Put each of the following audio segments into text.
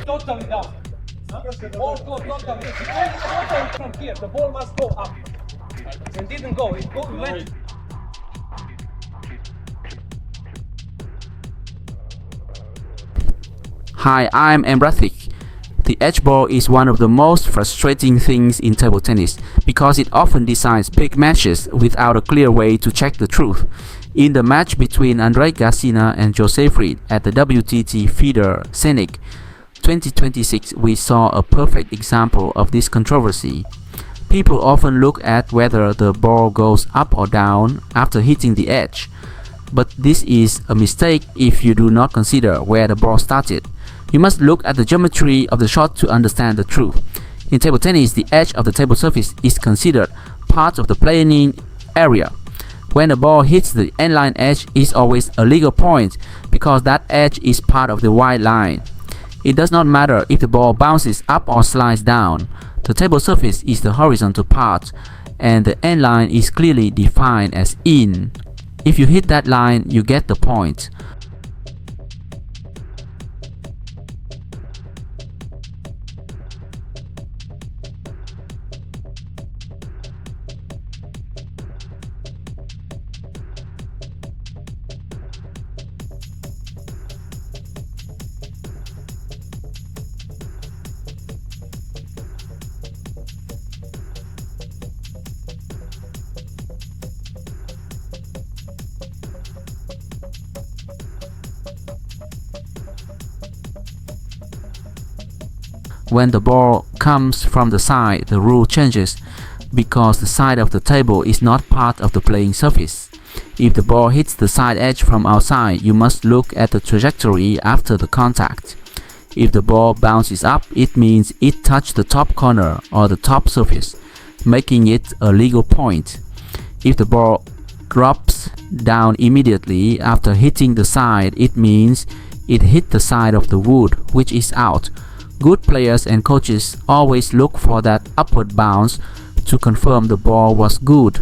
totally down. Ball go totally. Totally from here. The ball must go up. It didn't go. It went. Hi, I'm Embrathik. The edge ball is one of the most frustrating things in table tennis because it often decides big matches without a clear way to check the truth. In the match between Andre Garcia and Jose Fried at the WTT FIDE Scenic 2026, we saw a perfect example of this controversy. People often look at whether the ball goes up or down after hitting the edge, but this is a mistake if you do not consider where the ball started. You must look at the geometry of the shot to understand the truth. In table tennis, the edge of the table surface is considered part of the playing area. When the ball hits the end-line edge, it is always a legal point because that edge is part of the white line. It does not matter if the ball bounces up or slides down. The table surface is the horizontal part, and the end line is clearly defined as in. If you hit that line, you get the point. When the ball comes from the side, the rule changes because the side of the table is not part of the playing surface. If the ball hits the side edge from outside, you must look at the trajectory after the contact. If the ball bounces up, it means it touched the top corner or the top surface, making it a legal point. If the ball drops down immediately after hitting the side, it means it hit the side of the wood, which is out. Good players and coaches always look for that upward bounce to confirm the ball was good.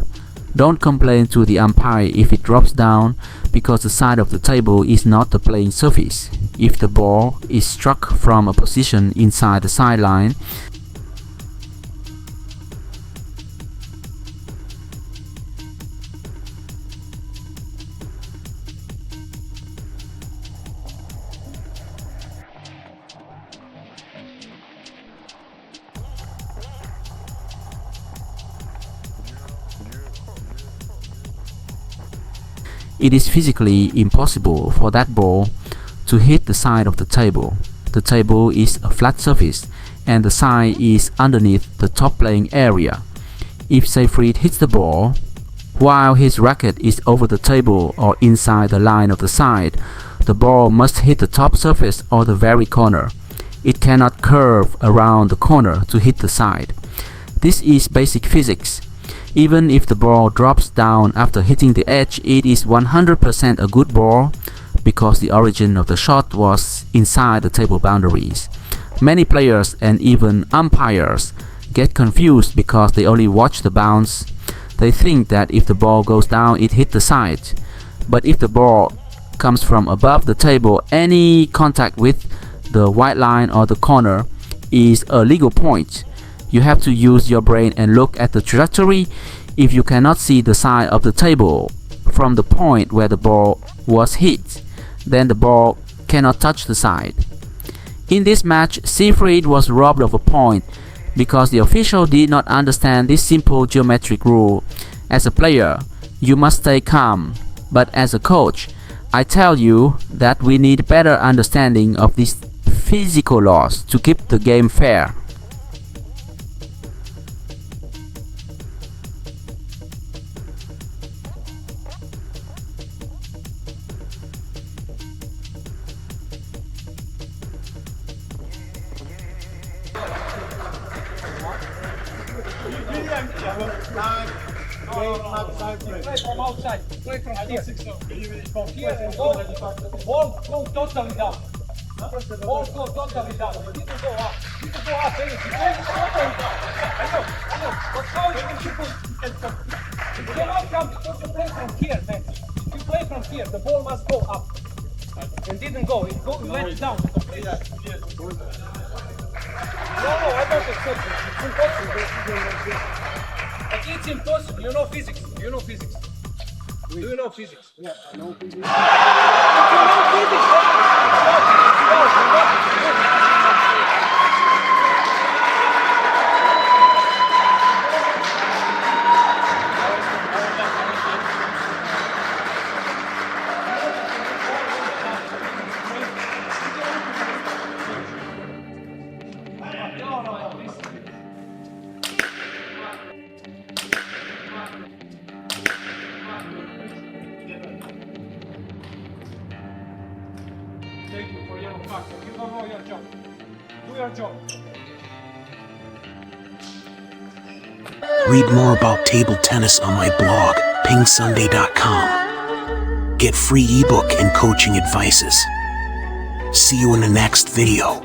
Don't complain to the umpire if it drops down because the side of the table is not the playing surface. If the ball is struck from a position inside the sideline, it is physically impossible for that ball to hit the side of the table. The table is a flat surface and the side is underneath the top playing area. If Fried hits the ball while his racket is over the table or inside the line of the side, the ball must hit the top surface or the very corner. It cannot curve around the corner to hit the side. This is basic physics. Even if the ball drops down after hitting the edge, it is 100% a good ball because the origin of the shot was inside the table boundaries. Many players and even umpires get confused because they only watch the bounce. They think that if the ball goes down, it hit the side. But if the ball comes from above the table, any contact with the white line or the corner is a legal point. You have to use your brain and look at the trajectory. If you cannot see the side of the table from the point where the ball was hit, then the ball cannot touch the side. In this match, Fried was robbed of a point because the official did not understand this simple geometric rule. As a player, you must stay calm, but as a coach, I tell you that we need better understanding of these physical laws to keep the game fair. Play from outside. Play from here. From here. Ball go totally down. Ball go totally down. It didn't go up. It didn't go up. It totally down. I know. But how you put? You cannot come because you play from here, man. If you play from here, the ball must go up. It didn't go. It went down. No, I don't accept it. It's impossible. But it's impossible. You know physics. You know physics. Do you know physics? Yeah, I know physics. If you know physics, it's not. Thank you for your factor. You don't know your job. Do your job. Read more about table tennis on my blog, PingSunday.com. Get free ebook and coaching advices. See you in the next video.